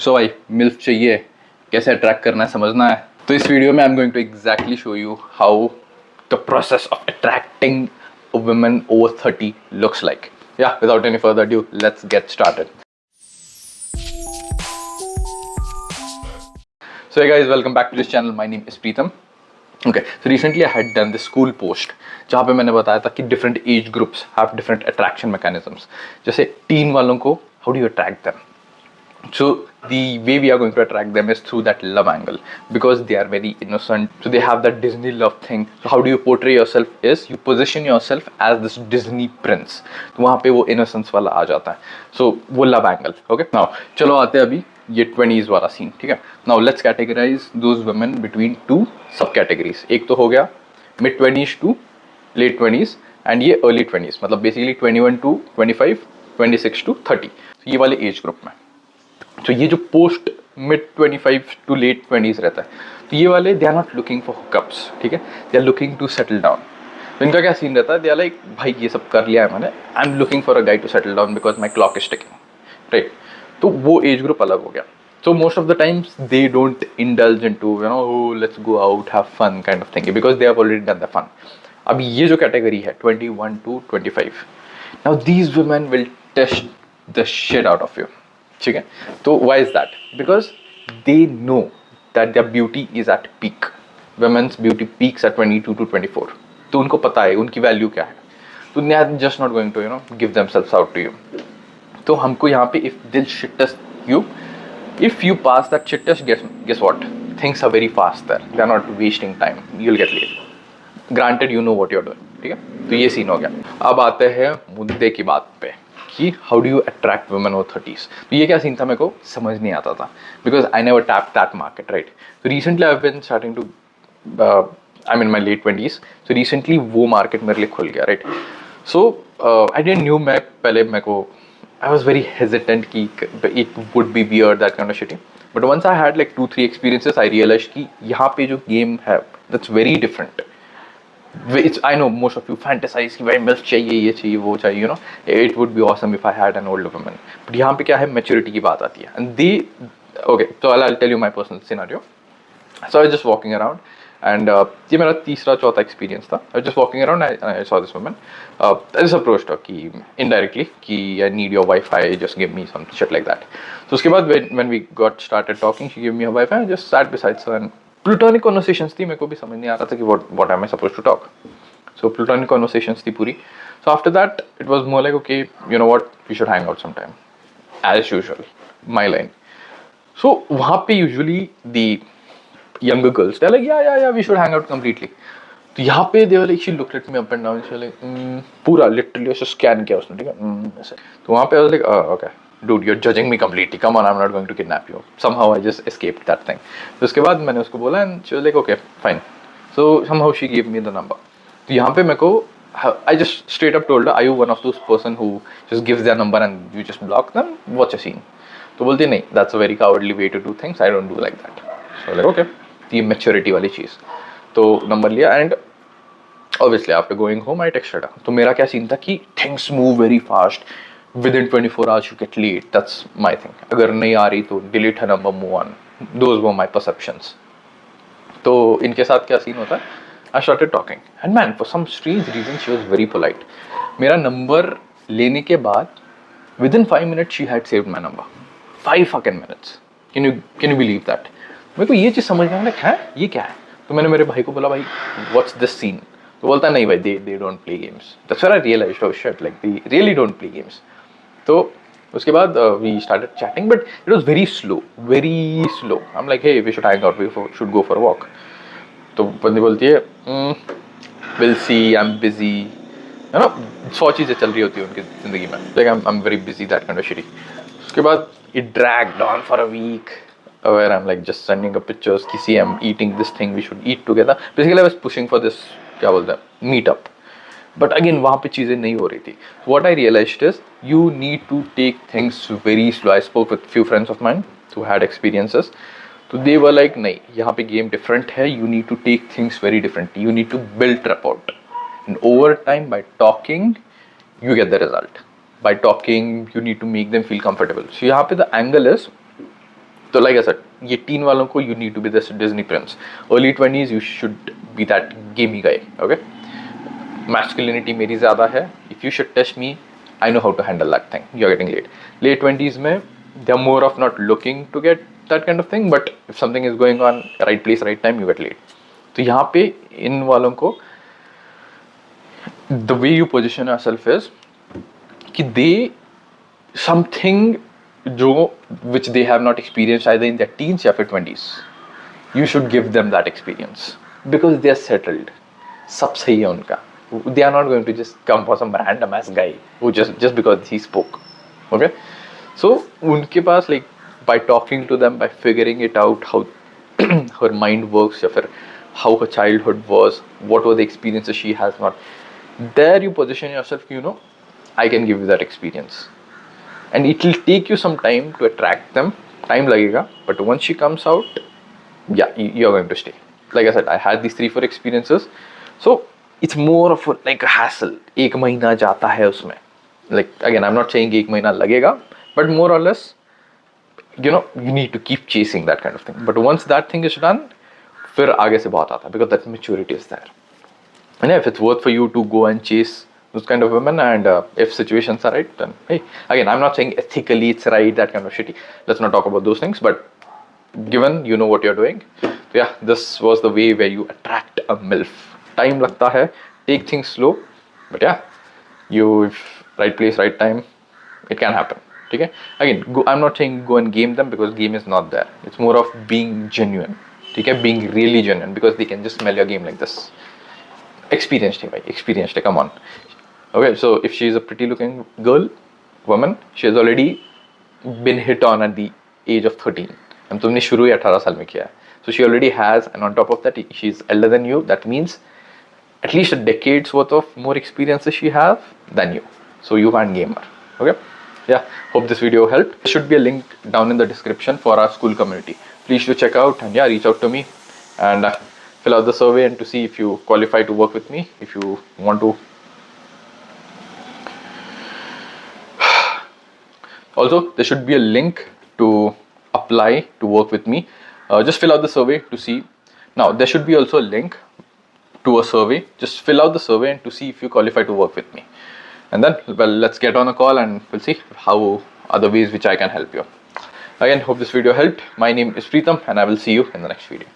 सो भाई मिल्फ चाहिए, कैसे अट्रैक्ट करना है समझना है, तो इस वीडियो में I am going to exactly show you how the process of attracting a woman over 30 looks like. Yeah, without any further ado, let's get started. So hey guys, welcome back to this channel. My name is Preetham. Okay, so recently I had done this school post जहाँ पे मैंने बताया था कि different age groups have different attraction mechanisms. जैसे teen वालों को how do you attract them? So the way we are going to attract them is through that love angle, because they are very innocent, so they have that Disney love thing. So how do you portray yourself is you position yourself as this Disney prince. तो वहाँ पे वो innocence वाला आ जाता है. So वो love angle. Okay, now चलो आते हैं अभी ये 20s वाला सीन. ठीक है, now let's categorize those women between two sub categories. एक तो हो गया mid 20s to late 20s and ये early 20s, मतलब basically 21 to 25, 26 to 30, ये वाले एज ग्रुप में. तो ये जो post mid 25 to late 20s रहता है, तो ये वाले they are not looking for hookups. ठीक है, they are looking to settle down. तो इनका क्या सीन रहता है, दे आर लाइक भाई ये सब कर लिया है मैंने, I am looking for a guy to settle down because my clock is ticking. Right, तो वो एज ग्रुप अलग हो गया. So most of the times they don't indulge into oh let's go out have fun kind of thing because they have already done the fun. अब ये जो category है 21 to 25, now these women will test the shit out of you. ठीक है, तो why is that? Because they know that their beauty is at peak. Women's beauty peaks at 22 to 24. तो उनको पता है उनकी वैल्यू क्या है, तो they are just not going to give themselves out to you. तो हमको यहाँ पे if they'll shit test you, if you pass that shit test, guess what? Things are very fast there. They are not wasting time. You'll get late. Granted, you know what you're doing. ठीक है, तो ये scene हो गया. अब आते हैं मुद्दे की बात पे कि how do you attract women over 30s. तो ये क्या सीन था मेरे को समझ नहीं आता था, because I never tap that market. Right, तो recently I have been starting to I mean my late 20s. तो रिसेंटली वो मार्केट मेरे लिए खुल गया. Right, so I didn't knew, मैं पहले मेरे को I was very hesitant कि it would be weird, that kind of shit. But once I had like 2-3 experiences, I realized कि यहाँ पे जो game है that's very different. It's, I know most of you fantasize कि भाई MILF चाहिए, ये चाहिए, वो चाहिए, it would be awesome if I had an older woman. But यहाँ पे क्या है, maturity की बात आती है. And they, okay, so I'll tell you my personal scenario. So I was just walking around. And ये मेरा तीसरा चौथा एक्सपीरियंस था. I was just walking around and I saw this woman. I just approached her कि indirectly कि I need your Wi-Fi, just give me some shit like that. So उसके बाद when we got started talking, she gave me her Wi-Fi. I just sat beside her and platonic conversations थी. मेरे को भी समझ नहीं आ रहा था कि what am I supposed to talk. So platonic conversations थी पूरी. So after that it was more like okay, you know what, we should hang out sometime. As usual, my line. So वहाँ पे usually the younger girls, they're like yeah we should hang out completely. तो यहाँ पे they were like, she looked at me up and down, she was like पूरा literally ऐसे scan किया उसने. ठीक है, ऐसे. तो वहाँ पे I was like okay dude, you're judging me completely, come on, I'm not going to kidnap you. Somehow I just escaped that thing. तो उसके बाद मैंने उसको बोला and she was like okay fine. So somehow she gave me the number. तो यहाँ पे मेरे को I just straight up told her, are you one of those person who just gives their number and you just block them? What's your scene? तो बोलती नहीं, that's a very cowardly way to do things, I don't do like that. So like okay, the maturity वाली चीज़. तो number लिया and obviously after going home I texted her. तो मेरा क्या scene था कि things move very fast, within 24 hours you get late, that's my thing. अगर नहीं आ रही तो delete her number, move on. Those were my perceptions. तो इनके साथ क्या सीन होता है, I started talking and man for some strange reason she was very polite. मेरा नंबर लेने के बाद within 5 minutes she had saved my number. 5 fucking minutes. Can you believe that? मेरे को ये चीज़ समझ में है ये क्या है. तो मैंने मेरे भाई को बोला भाई व्हाट्स दिस सीन. तो बोलता नहीं भाई they don't play games. That's when I realized oh shit like they really don't play games. तो उसके बाद we started chatting but it was very slow. I am like hey we should hang out, we should go for walk. तो बंदी बोलती है will see, I am busy, 100 चीज़ें चल रही होती है उनकी ज़िंदगी में. Like I am very busy, that kind of shit. उसके बाद it dragged on for a week where I'm like just sending her pictures कि see I'm eating this thing, we should eat together. Basically I was pushing for this क्या बोलते हैं meet up. But again वहाँ पे चीज़ें नहीं हो रही थी. What I realized is you need to take things very slow. I spoke with few friends of mine who had experiences. So they were like नहीं, यहाँ पे game different है, you need to take things very differently. You need to build rapport. And over time by talking you get the result. By talking you need to make them feel comfortable. So यहाँ पे the angle is So like I said, ये teen वालों को you need to be this Disney prince. Early 20s you should be that gamey guy. Okay. Masculinity मेरी ज़्यादा है. If you should test me, I know how to handle that thing. You're getting late. Late 20s में they're more of not looking to get that kind of thing, but if something is going on, right place, right time, you get late. तो यहाँ पे इन वालों को the way you position yourself is कि they something जो which they have not experienced either in their teens या फिर 20s. You should give them that experience because they are settled. सब सही है उनका. They are not going to just come for some random ass guy who just because he spoke. Okay, so उनके पास like by talking to them, by figuring it out how her mind works या फिर how her childhood was, what were the experiences she has not. There you position yourself, you know, I can give you that experience. And it will take you some time to attract them. Time लगेगा, but once she comes out, yeah, you're going to stay. Like I said, I had these 3-4 experiences. So it's more of like a hassle. एक महीना जाता है उसमें. Like again, I'm not saying एक महीना लगेगा, but more or less, you know, you need to keep chasing that kind of thing. But once that thing is done, फिर आगे से बहुत आता है because that maturity is there. And if it's worth for you to go and chase those kind of women, and if situations are right, then hey, again, I'm not saying ethically it's right, that kind of shitty. Let's not talk about those things. But given you know what you're doing, so yeah, this was the way where you attract a MILF. Time लगता है, take things slow, but yeah, you if right place, right time, it can happen. Okay, again, I'm not saying go and game them because game is not there. It's more of being genuine. Okay, being really genuine because they can just smell your game like this. Experienced है भाई, experienced है, come on. Okay, so if she is a pretty looking girl, woman, she has already been hit on at the age of 13. And तुमने शुरू ही 18 साल में किया है. So she already has, and on top of that, she's elder than you. That means at least a decade's worth of more experiences she have than you. So you can't game her. Okay? Yeah, hope this video helped. There should be a link down in the description for our Skool community. Please do check out, and yeah, reach out to me and fill out the survey and to see if you qualify to work with me, if you want to. Also, there should be a link to apply to work with me. Just fill out the survey to see. Now, there should be also a link to a survey. Just fill out the survey and to see if you qualify to work with me. And then, well, let's get on a call and we'll see how other ways which I can help you. Again, hope this video helped. My name is Preetham and I will see you in the next video.